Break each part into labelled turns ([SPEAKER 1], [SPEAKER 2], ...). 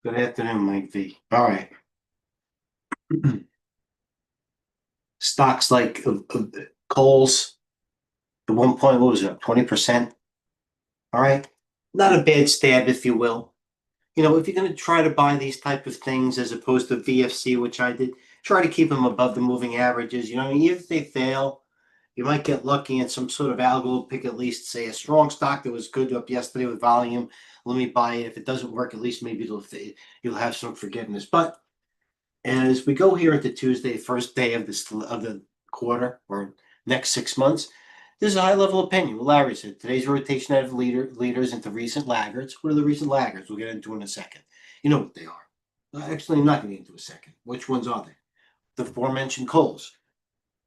[SPEAKER 1] Good afternoon, Mike V. All right. Stocks like Coles, the 1 point, what was it, 20%? All right. Not a bad stab, if you will. If you're going to try to buy these type of things as opposed to VFC, which I did, try to keep them above the moving averages. Even if they fail, you might get lucky in some sort of algo pick, at least say a strong stock that was good up yesterday with volume. Let me buy it. If it doesn't work, at least maybe you'll have some forgiveness. But as we go here into Tuesday, first day of the quarter or next 6 months, this is a high level opinion. What Larry said, today's rotation out of leaders into recent laggards. What are the recent laggards? We'll get into in a second. You know what they are. Actually, I'm not going to get into a second. Which ones are they? The aforementioned Coles,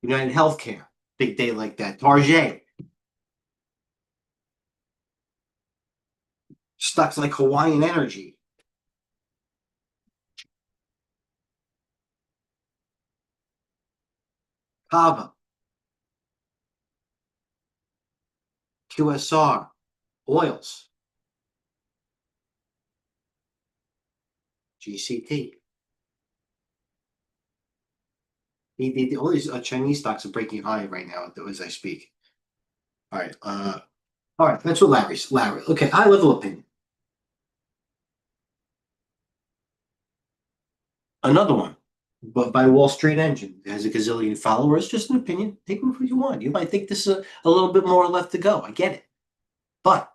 [SPEAKER 1] United Healthcare, big day like that. Target, stocks like Hawaiian Energy, Kava, QSR, oils, GCT. All these Chinese stocks are breaking high right now as I speak. All right. All right. That's what Larry. Okay. High level opinion. Another one, but by Wall Street Engine. It has a gazillion followers. Just an opinion. Take it what you want. You might think this is a little bit more left to go. I get it. But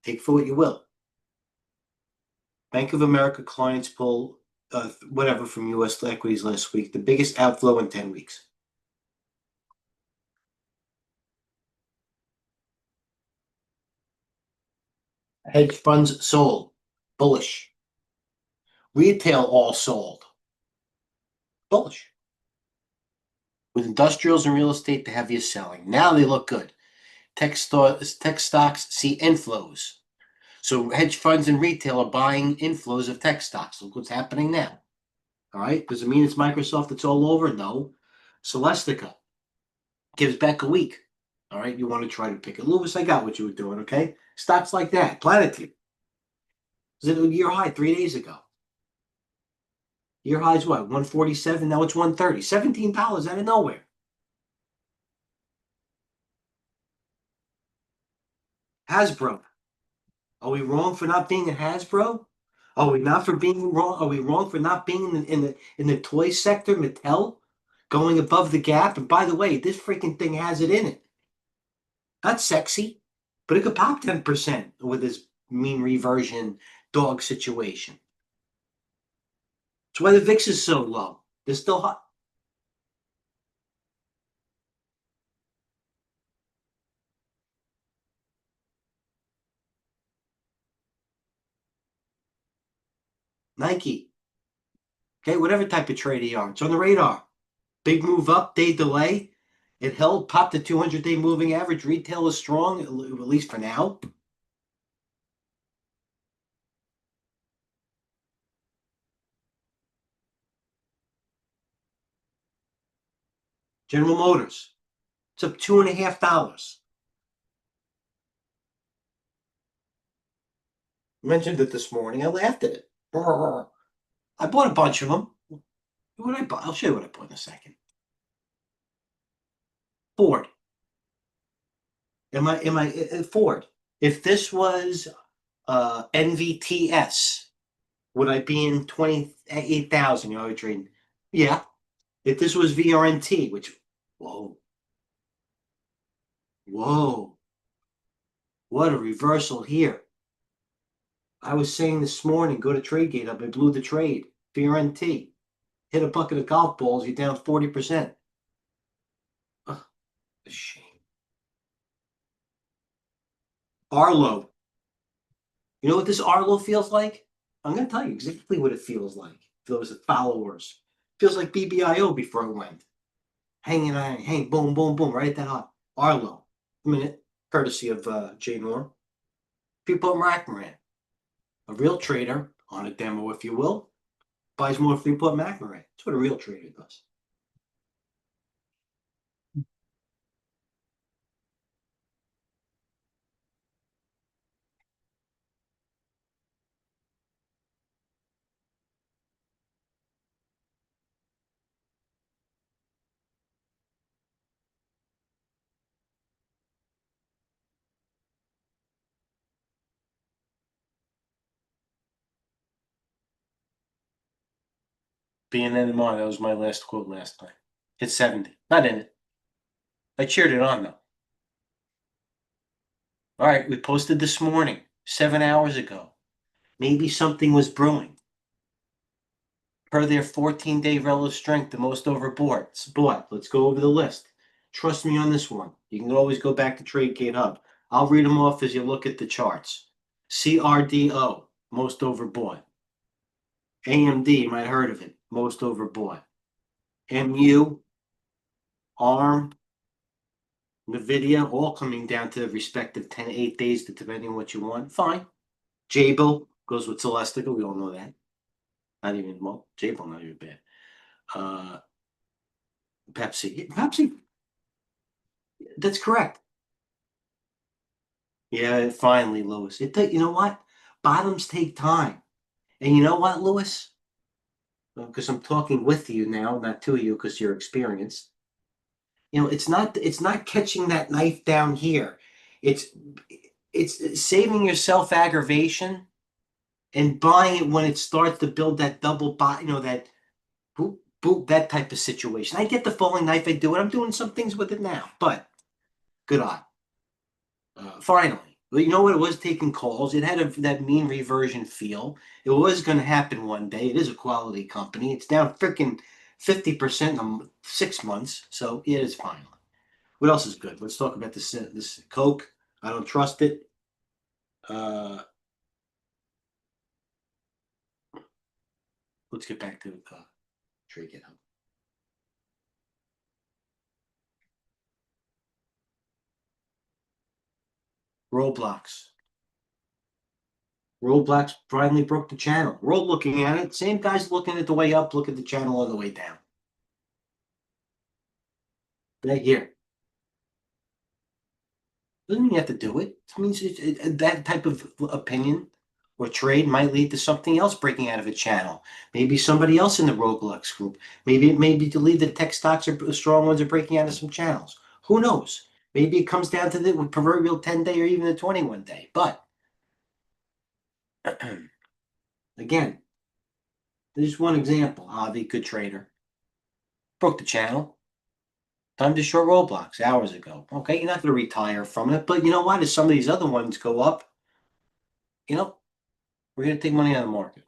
[SPEAKER 1] take for what you will. Bank of America clients pull whatever from U.S. equities last week, the biggest outflow in 10 weeks. Hedge funds sold, bullish. Retail all sold, bullish. With industrials and real estate, the heaviest selling. Now they look good. Tech stocks see inflows. So hedge funds and retail are buying inflows of tech stocks. Look what's happening now. All right. Does it mean it's Microsoft that's all over? No. Celestica gives back a week. All right. You want to try to pick it. Lewis, I got what you were doing. Okay. Stocks like that. Planetary. Was it a year high 3 days ago? Year high is what? 147. Now it's 130. $17 out of nowhere. Hasbro. Are we wrong for not being a Hasbro? Are we not for being wrong? Are we wrong for not being in the toy sector? Mattel going above the gap. And by the way, this freaking thing has it in it. Not sexy, but it could pop 10% with this mean reversion dog situation. That's why the VIX is so low. They're still hot. Nike. Okay, whatever type of trade you are, it's on the radar. Big move up, day delay. It held, popped the 200-day moving average. Retail is strong, at least for now. General Motors, it's up $2.50. Mentioned it this morning. I laughed at it. I bought a bunch of them. What I bought? I'll show you what I bought in a second. Ford. Ford? If this was NVTS, would I be in 28,000? Trading? Yeah. If this was VRNT, which, whoa, whoa, what a reversal here. I was saying this morning, go to TradeGateHub. I blew the trade. VRNT. Hit a bucket of golf balls, you're down 40%. Ugh, a shame. Arlo. You know what this Arlo feels like? I'm going to tell you exactly what it feels like. For those followers. Feels like BBIO before it went. Hanging on, hang, boom, boom, boom, right at that hot. Arlo. A minute, courtesy of Jay Moore. People at McMoran. A real trader on a demo, if you will, buys more Freeport McMoran. That's what a real trader does. BNNMR, that was my last quote last night. Hit 70. Not in it. I cheered it on though. All right, we posted this morning, 7 hours ago. Maybe something was brewing. Per their 14-day relative strength, the most overbought. Bought. Let's go over the list. Trust me on this one. You can always go back to TradeGateHub. I'll read them off as you look at the charts. CRDO, most overbought. AMD, you might have heard of it, most overbought. MU, ARM, NVIDIA, all coming down to the respective 10 to 8 days, depending on what you want. Fine. Jabil goes with Celestica. We all know that. Not even, well, Jabil, not even bad. Pepsi. Pepsi, that's correct. Yeah, finally, Lewis. You know what? Bottoms take time. And you know what, Lewis? Because I'm talking with you now, not to you, because you're experienced. It's not catching that knife down here. It's it's saving yourself aggravation and buying it when it starts to build that double bot, that boop, boop, that type of situation. I get the falling knife, I do it. I'm doing some things with it now, but good on. Finally, but you know what? It was taking calls. It had that mean reversion feel. It was going to happen one day. It is a quality company. It's down freaking 50% in 6 months. So yeah, it's fine. What else is good? Let's talk about this Coke. I don't trust it. Uh, let's get back to TradeGateHub. Roblox. Roblox finally broke the channel. We're all looking at it. Same guys looking at the way up, look at the channel on the way down. Right here. Doesn't mean you have to do it. It means that type of opinion or trade might lead to something else breaking out of a channel. Maybe somebody else in the Roblox group. Maybe it may be to lead the tech stocks or strong ones are breaking out of some channels. Who knows? Maybe it comes down to the proverbial 10-day or even the 21-day. But again, there's one example. Avi, good trader, broke the channel. Time to short Roblox hours ago. Okay, you're not going to retire from it, but you know what? As some of these other ones go up, you know, we're going to take money out of the market.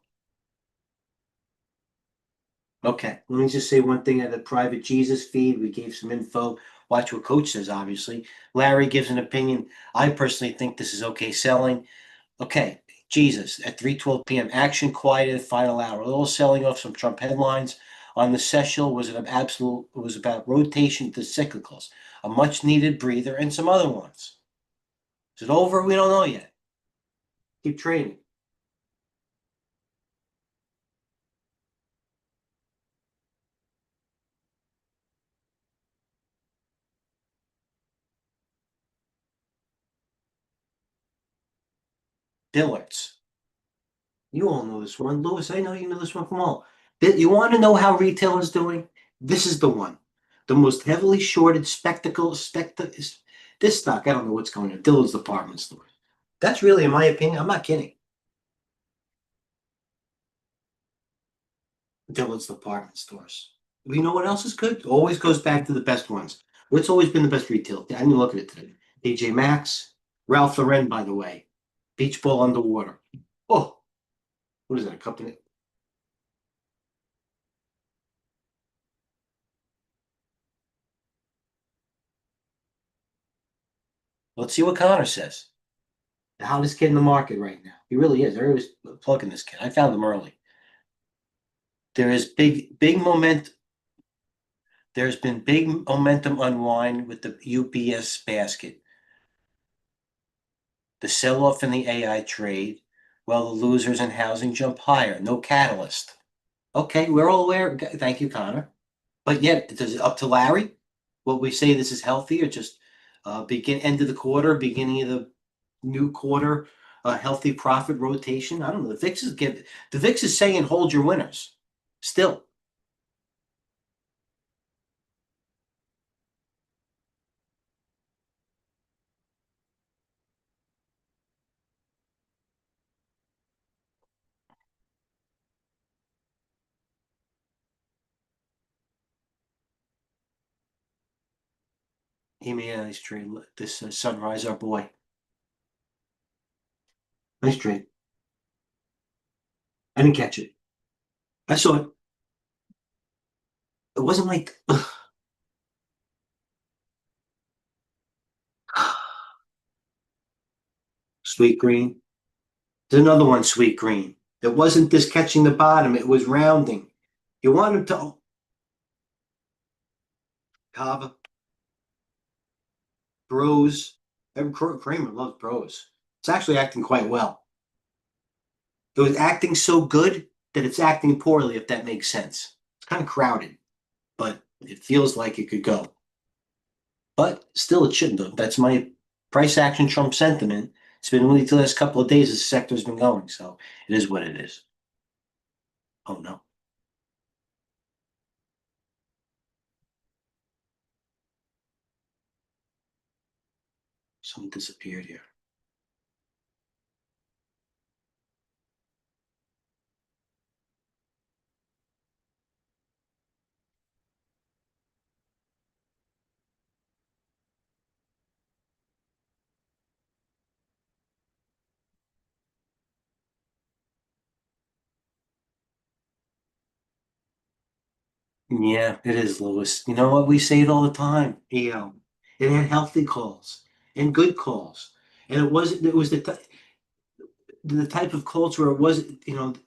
[SPEAKER 1] Okay, let me just say one thing at the private Jesus feed. We gave some info. Watch what Coach says, obviously. Larry gives an opinion. I personally think this is okay selling. Okay, Jesus at 3:12 p.m. Action quieted, final hour. A little selling off some Trump headlines. On the sessional was an absolute, it was about rotation to cyclicals, a much needed breather, and some other ones. Is it over? We don't know yet. Keep trading. Dillards. You all know this one. Lewis, I know you know this one from all. You want to know how retail is doing? This is the one. The most heavily shorted this stock, I don't know what's going on. Dillard's department store. That's really, in my opinion, I'm not kidding. Dillard's department stores. You know what else is good? Always goes back to the best ones. What's always been the best retail? I didn't look at it today. TJ Maxx, Ralph Lauren, by the way. Beach ball underwater. Oh, what is that? A company? Let's see what Connor says. The hottest kid in the market right now. He really is. Everybody's plugging this kid. I found him early. There is big moment. There's been big momentum unwind with the UBS basket. The sell-off in the AI trade, while the losers in housing jump higher. No catalyst. Okay, we're all aware. Thank you, Connor. But yet, does it up to Larry? Will we say this is healthy or just end of the quarter, beginning of the new quarter, healthy profit rotation? I don't know. The VIX is saying hold your winners. Still, He made a nice trade. This Sunrise, our boy. Nice trade. I didn't catch it. I saw it. It wasn't like sweet green. There's another one, sweet green. It wasn't this catching the bottom. It was rounding. You want him to Kava, Bros. Kramer loves Bros. It's actually acting quite well. It was acting so good that it's acting poorly, if that makes sense. It's kind of crowded, but it feels like it could go. But still, it shouldn't have. That's my price action Trump sentiment. It's been only the last couple of days the sector's been going, so it is what it is. Oh no, something disappeared here. Yeah, it is, Lewis. You know what? We say it all the time. It had healthy calls and good calls, and it was the type of calls where it wasn't, it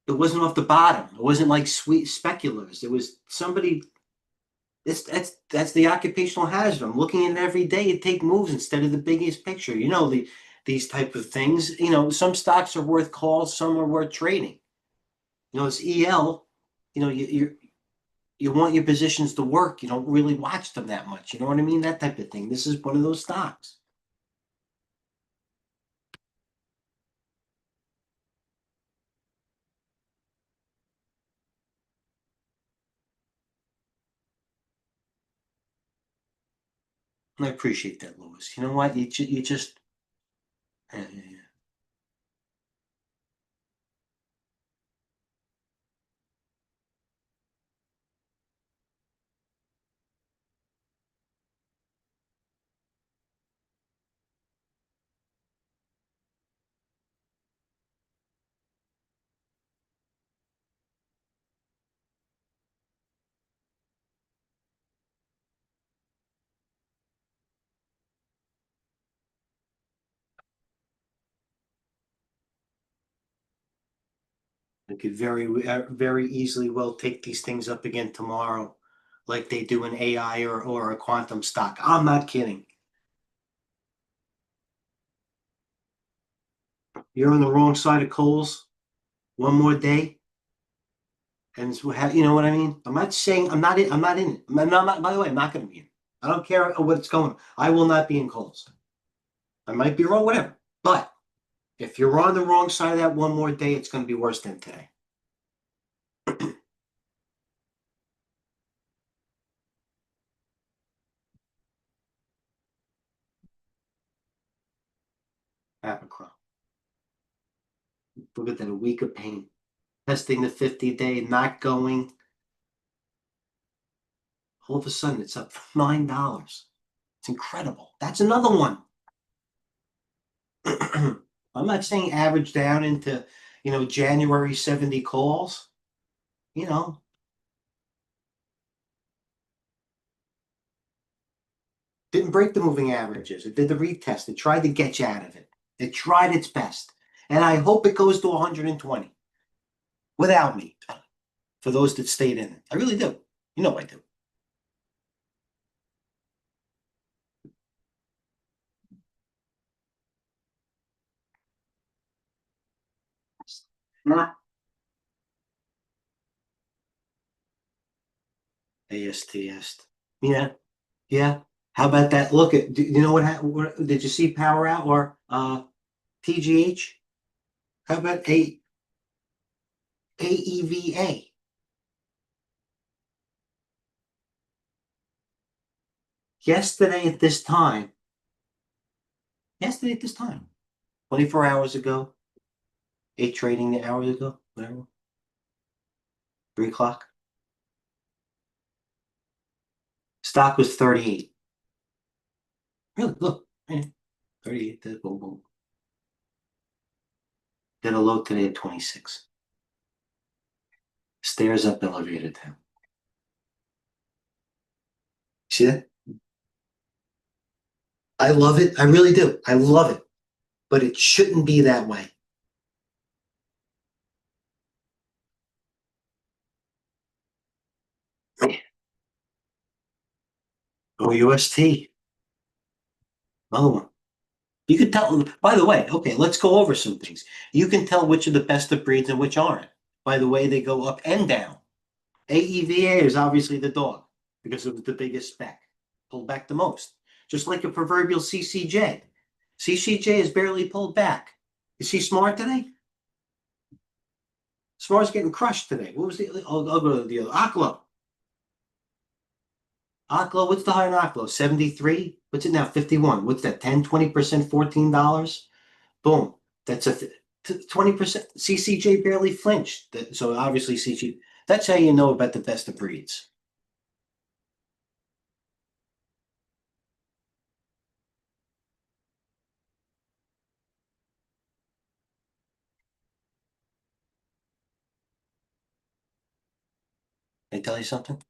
[SPEAKER 1] wasn't off the bottom. It wasn't like sweet speculators. It was somebody. That's the occupational hazard. I'm looking at it every day to take moves instead of the biggest picture. These type of things. Some stocks are worth calls, some are worth trading. It's EL. You want your positions to work. You don't really watch them that much. You know what I mean? That type of thing. This is one of those stocks. And I appreciate that, Lewis. You know what? You just yeah, yeah, yeah. I could very easily well take these things up again tomorrow, like they do in AI or a quantum stock. I'm not kidding. You're on the wrong side of coals. One more day, and you know what I mean. I'm not saying I'm not in. I'm not in it. By the way, I'm not going to be in. I don't care what's going. I will not be in coals. I might be wrong, whatever. But if you're on the wrong side of that one more day, it's going to be worse than today. Apicron. Look at that, a week of pain. Testing the 50-day, not going. All of a sudden, it's up $9. It's incredible. That's another one. I'm not saying average down into, January 70 calls. You know, didn't break the moving averages. It did the retest. It tried to get you out of it. It tried its best. And I hope it goes to 120 without me for those that stayed in it. I really do. I do. Not ASTS. Yeah. Yeah. How about that? Look at, you know what did you see Power Out or TGH? How about AEVA? Yesterday at this time, yesterday at this time, 24 hours ago, 8 trading hours ago, whatever, 3 o'clock. Stock was 38. Really, look, 38, boom, boom. Did a low today at 26. Stairs up, elevator down. See that? I love it. I really do. I love it. But it shouldn't be that way. OUST. Another one. You can tell, by the way, okay, let's go over some things. You can tell which are the best of breeds and which aren't by the way they go up and down. AEVA is obviously the dog because it was the biggest spec, pulled back the most. Just like a proverbial CCJ. CCJ is barely pulled back. Is he smart today? Smart's getting crushed today. What was the, I'll go to the other. Aklo. Aklo, what's the high on Aklo? 73? What's it now? 51. What's that? 10, 20%, $14? Boom. That's a 20%. CCJ barely flinched. So obviously CCJ, that's how you know about the best of breeds. I tell you something?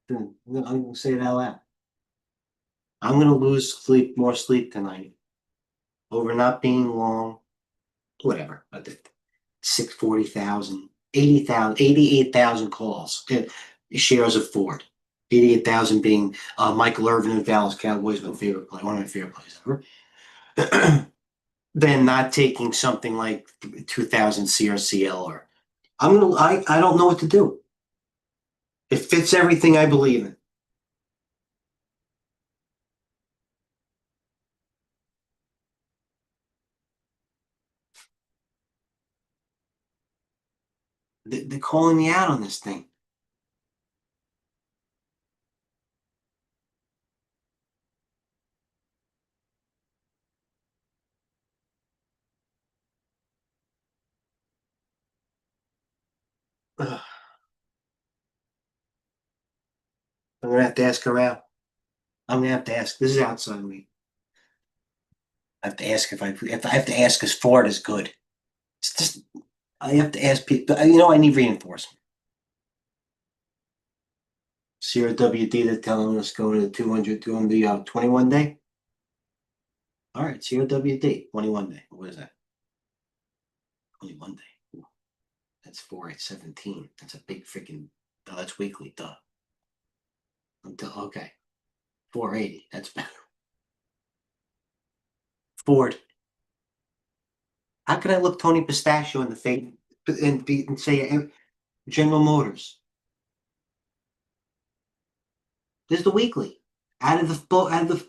[SPEAKER 1] I'm gonna say it out loud. I'm gonna lose more sleep tonight over not being long, whatever. I did 640,000, 80,000, 88,000 calls. Shares of Ford. 88,000 being Michael Irvin and Dallas Cowboys, my favorite play, one of my favorite plays ever. Then not taking something like 2000 CRCL or I don't know what to do. It fits everything I believe in. They're calling me out on this thing. Ugh. I'm gonna have to ask her out. I'm gonna have to ask. This is outside me. I have to ask if I have to ask if Ford is good. It's just I have to ask people. I need reinforcement. Sierra WD, they're telling us go to the 200 on the 21 day. All right, Sierra WD, 21 day. What is that? 21 day. Ooh, that's 4,817. That's a big freaking. Oh, that's weekly. Duh. Until okay, 480. That's better. Ford. How can I look Tony Pistachio in the face and say General Motors? This is the weekly. Out of the boat, out of the.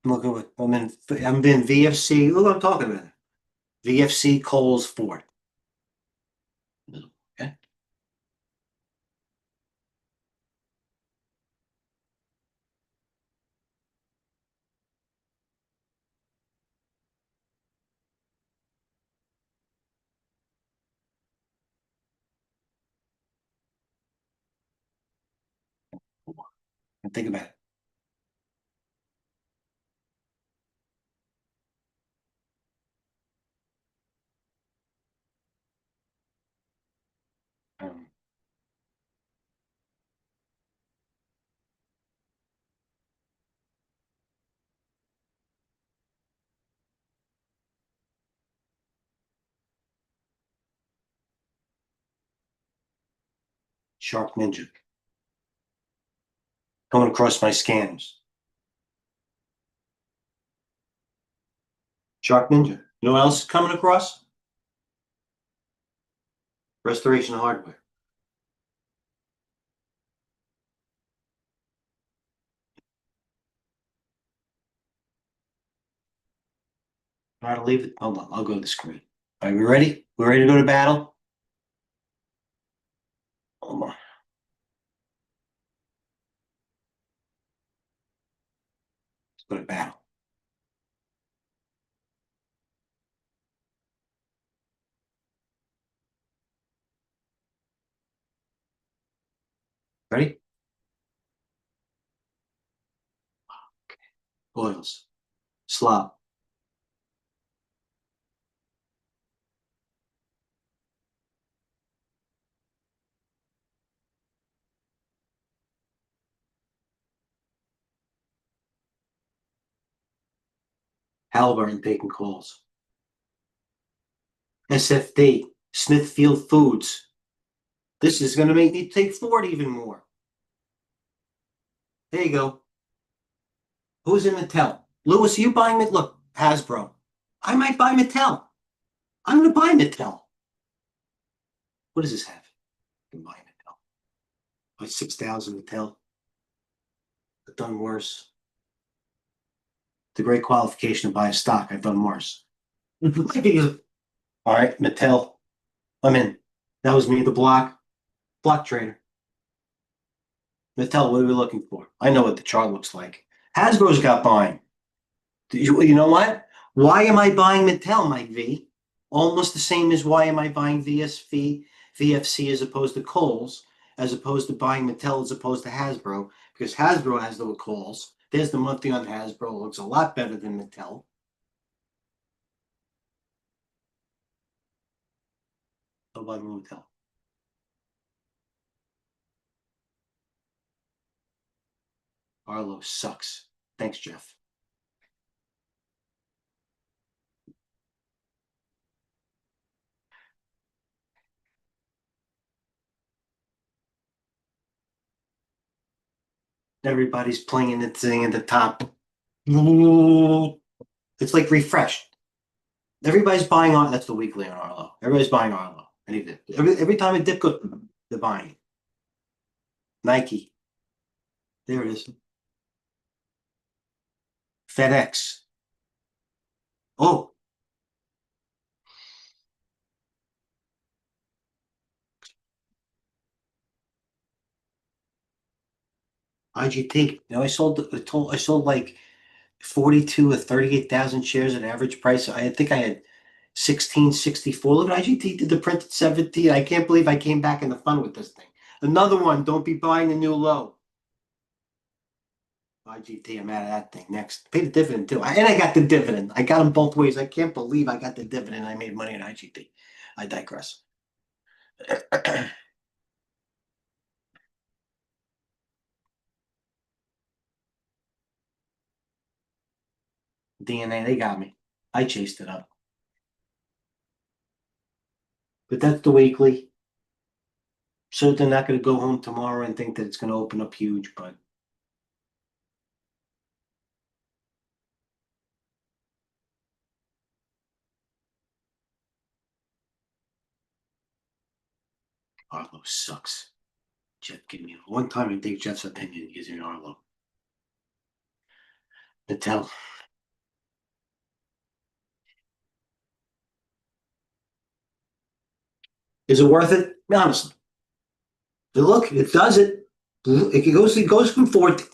[SPEAKER 1] Look at what I'm in VFC. Look what I'm talking about. VFC Coles Ford. Okay. And think about it. Um, Shark Ninja coming across my scanners. Shark Ninja. You know what else is coming across? Restoration Hardware. All right, I'll leave it. Hold on. I'll go to the screen. Are we ready? We ready to go to battle? Hold on. Go to battle. Ready? Oils. Slop. Halliburton taking calls. SFD. Smithfield Foods. This is going to make me take Ford even more. There you go. Who's in Mattel? Lewis, are you buying it? Look, Hasbro. I might buy Mattel. I'm going to buy Mattel. What does this have? I can buy Mattel. Buy 6,000 Mattel. I've done worse. The great qualification to buy a stock. I've done worse. All right, Mattel. I'm in. That was me, the block trader. Mattel, what are we looking for? I know what the chart looks like. Hasbro's got buying. You know what? Why am I buying Mattel, Mike V? Almost the same as why am I buying VFC as opposed to Kohl's, as opposed to buying Mattel as opposed to Hasbro, because Hasbro has the Kohl's. There's the monthly on Hasbro. It looks a lot better than Mattel. I'll buy Mattel. Arlo sucks. Thanks, Jeff. Everybody's playing the thing at the top. It's like refreshed. Everybody's buying on. That's the weekly on Arlo. Everybody's buying Arlo. Every time a dip goes, they're buying. Nike. There it is. FedEx. Oh, IGT. You know, I sold like 42 or 38,000 shares at average price. I think I had 1664. Look, IGT did the print at 17. I can't believe I came back in the fun with this thing. Another one. Don't be buying the new low. IGT, I'm out of that thing. Next. Pay the dividend too. And I got the dividend. I got them both ways. I can't believe I got the dividend. I made money in IGT. I digress. DNA, they got me. I chased it up. But that's the weekly. So they're not going to go home tomorrow and think that it's going to open up huge, but Arlo sucks. Jeff, give me one time I take Jeff's opinion. He gives me Arlo. Mattel. Is it worth it? Honestly. But look, it does it. It goes from 40.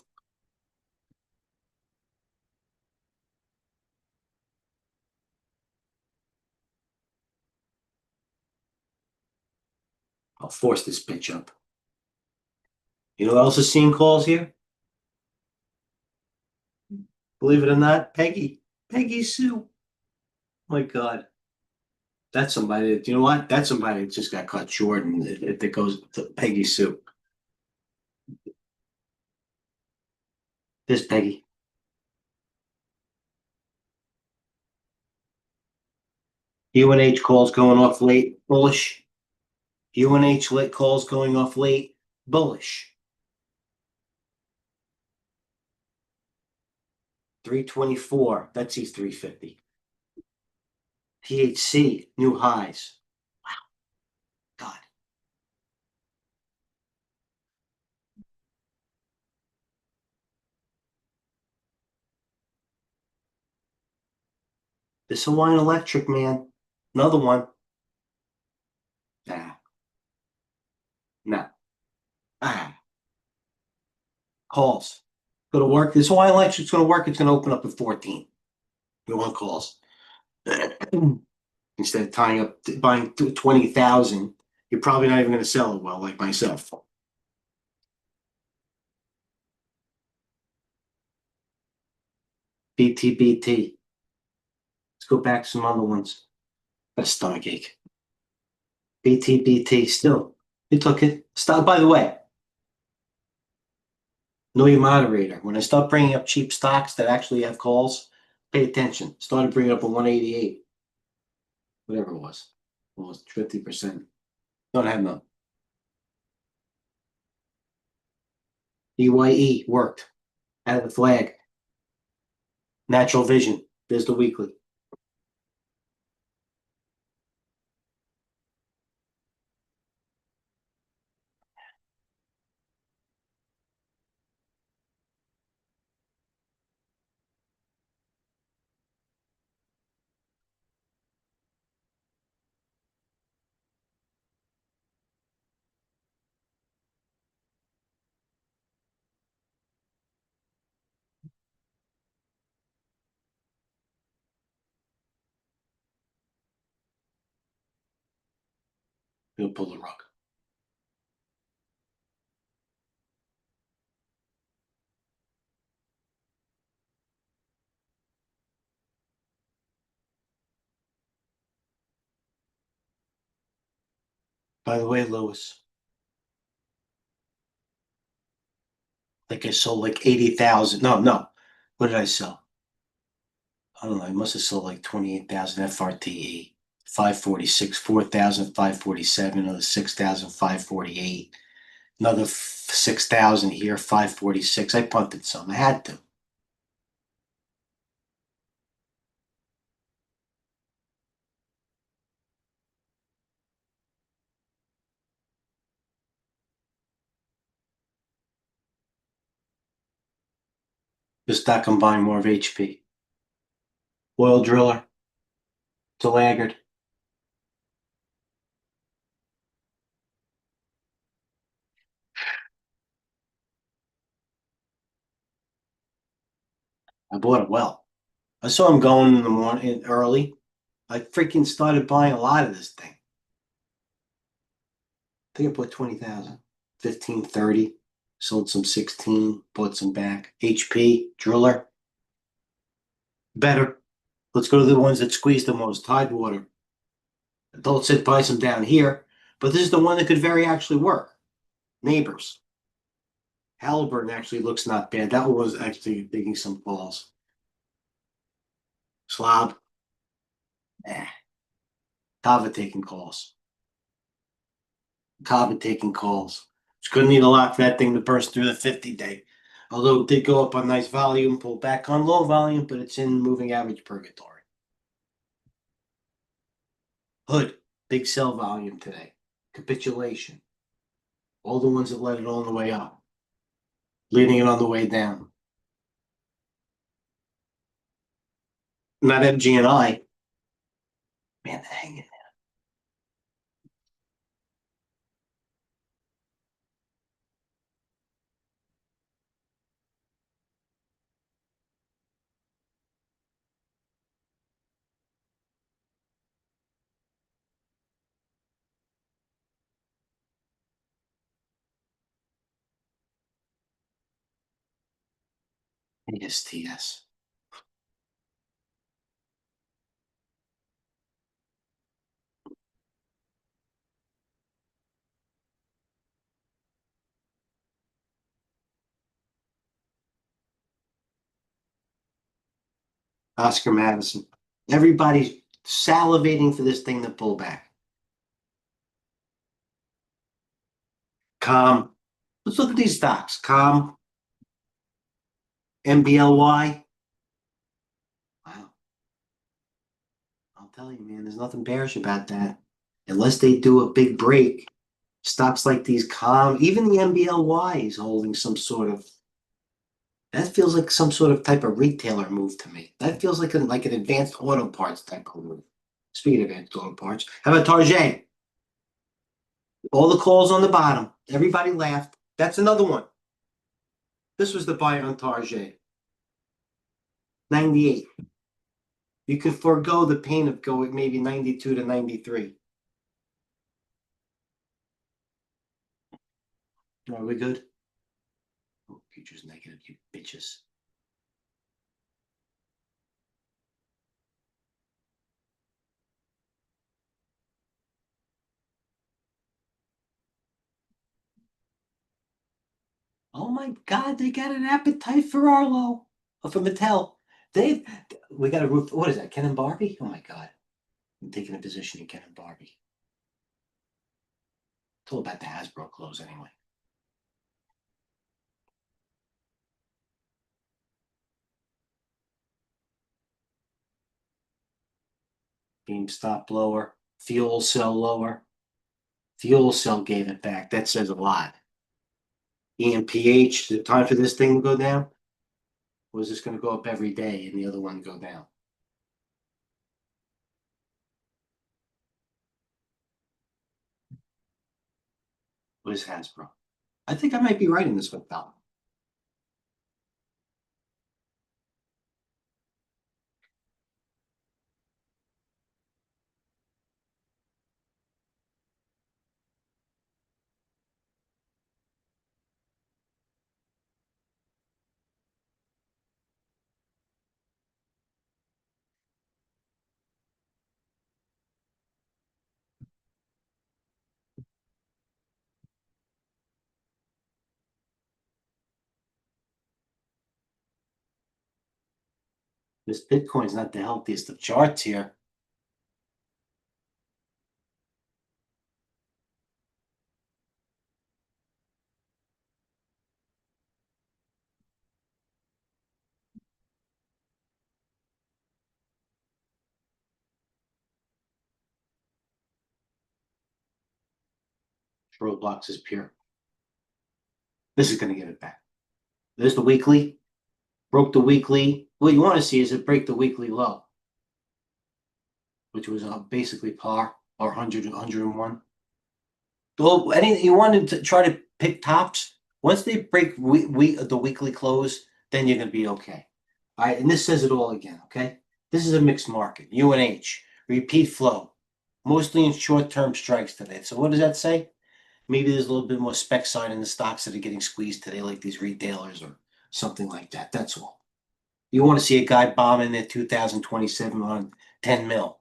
[SPEAKER 1] I'll force this bitch up. You know what else is seeing calls here? Believe it or not, Peggy. Peggy Sue. My God. That's somebody that, you know what? That's somebody that just got cut short and it goes to Peggy Sue. This Peggy. UNH calls going off late, bullish. UNH lit calls going off late, bullish. 324, Betsy's 350. THC, new highs. God. This Hawaiian Electric, man. Another one. Ah, no. Ah, calls. Gonna work. This is why electric's gonna work. It's gonna open up at 14. You want calls. Instead of tying up, buying 20,000, you're probably not even gonna sell it well, like myself. BT. Let's go back to some other ones. Got a stomach ache. BT still. You took it. Stop. By the way, know your moderator. When I start bringing up cheap stocks that actually have calls, pay attention. Started bringing up a 188, whatever it was, almost 50%. Don't have none. EYE worked. Out of the flag. Natural Vision. There's the weekly. He'll pull the rug. By the way, Lewis, like I sold like 80,000. No. What did I sell? I don't know. I must have sold like 28,000 FRTE, 546, 4,547, another 6,548, another 6,000 here, 546. I punted some. I had to. Just not combine more of HP. Oil driller. It's a laggard. I bought it well. I saw him going in the morning early. I freaking started buying a lot of this thing. I think I bought 20,000, 15, 30, sold some 16, bought some back. HP, driller, better. Let's go to the ones that squeeze the most. Tidewater. Adult said buy some down here, but this is the one that could very actually work. Neighbors. Halliburton actually looks not bad. That one was actually digging some balls. Slob. Eh. Tava taking calls. Tava taking calls. Just couldn't need a lot for that thing to burst through the 50-day. Although it did go up on nice volume, pulled back on low volume, but it's in moving average purgatory. Hood, big sell volume today. Capitulation. All the ones that let it on the way up. Leading it on the way down. Not MG&I. Man, they're hanging there. ASTS. Oscar Madison. Everybody's salivating for this thing to pull back. Calm. Let's look at these stocks. Calm. MBLY. Wow. I'll tell you, man, there's nothing bearish about that. Unless they do a big break, stocks like these calm, even the MBLY is holding some sort of, that feels like some sort of type of retailer move to me. That feels like an advanced auto parts type of move. Speaking of advanced auto parts, how about Target? All the calls on the bottom. Everybody laughed. That's another one. This was the buy on Target. 98. You could forego the pain of going maybe 92 to 93. Are we good? Oh, futures negative, you bitches. Oh my God, they got an appetite for Arlo. Or for Mattel. We got a roof. What is that? Ken and Barbie? Oh my God. I'm taking a position in Ken and Barbie. It's all about the Hasbro clothes anyway. GameStop lower. Fuel cell lower. Fuel cell gave it back. That says a lot. EMPH, the time for this thing to go down? Or is this going to go up every day and the other one go down? What is Hasbro? I think I might be right in this one, pal. This Bitcoin's not the healthiest of charts here. Roblox is pure. This is going to give it back. There's the weekly. Broke the weekly. What you want to see is it break the weekly low, which was basically par or 100 101. Well, anything you wanted to try to pick tops. Once they break the weekly close, then you're going to be okay. All right, and this says it all again. Okay, this is a mixed market. UNH repeat flow, mostly in short-term strikes today. So what does that say? Maybe there's a little bit more spec side in the stocks that are getting squeezed today, like these retailers or something like that. That's all. You want to see a guy bombing at 2027 on 10 mil.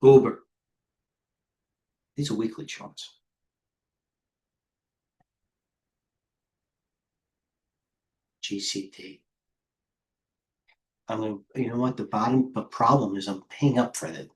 [SPEAKER 1] Uber. These are weekly charts. GCT. You know what? The problem is I'm paying up for it.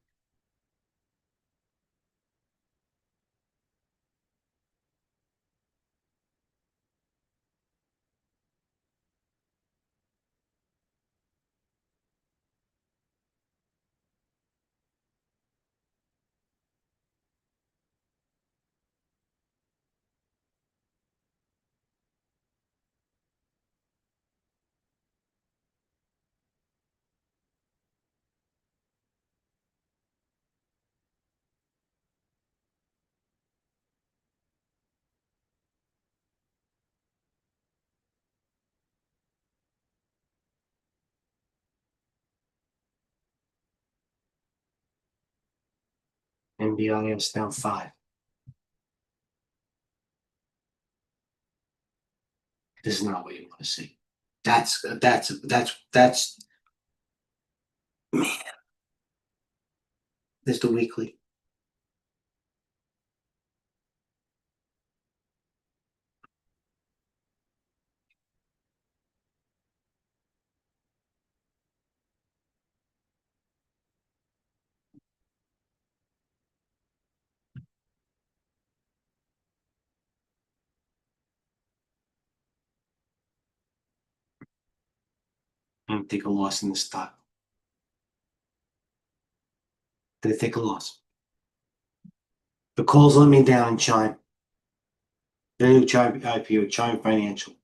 [SPEAKER 1] NBIS down 5. This is not what you want to see. That's man. There's the weekly. I'm gonna take a loss in the stock. Did I take a loss? The calls let me down, Chime. The new Chime IPO, Chime Financial.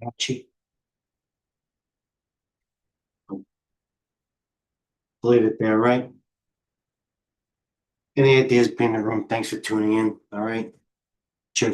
[SPEAKER 1] Patchy. Leave it there, right? Any ideas, be in the room. Thanks for tuning in. All right. Cheers.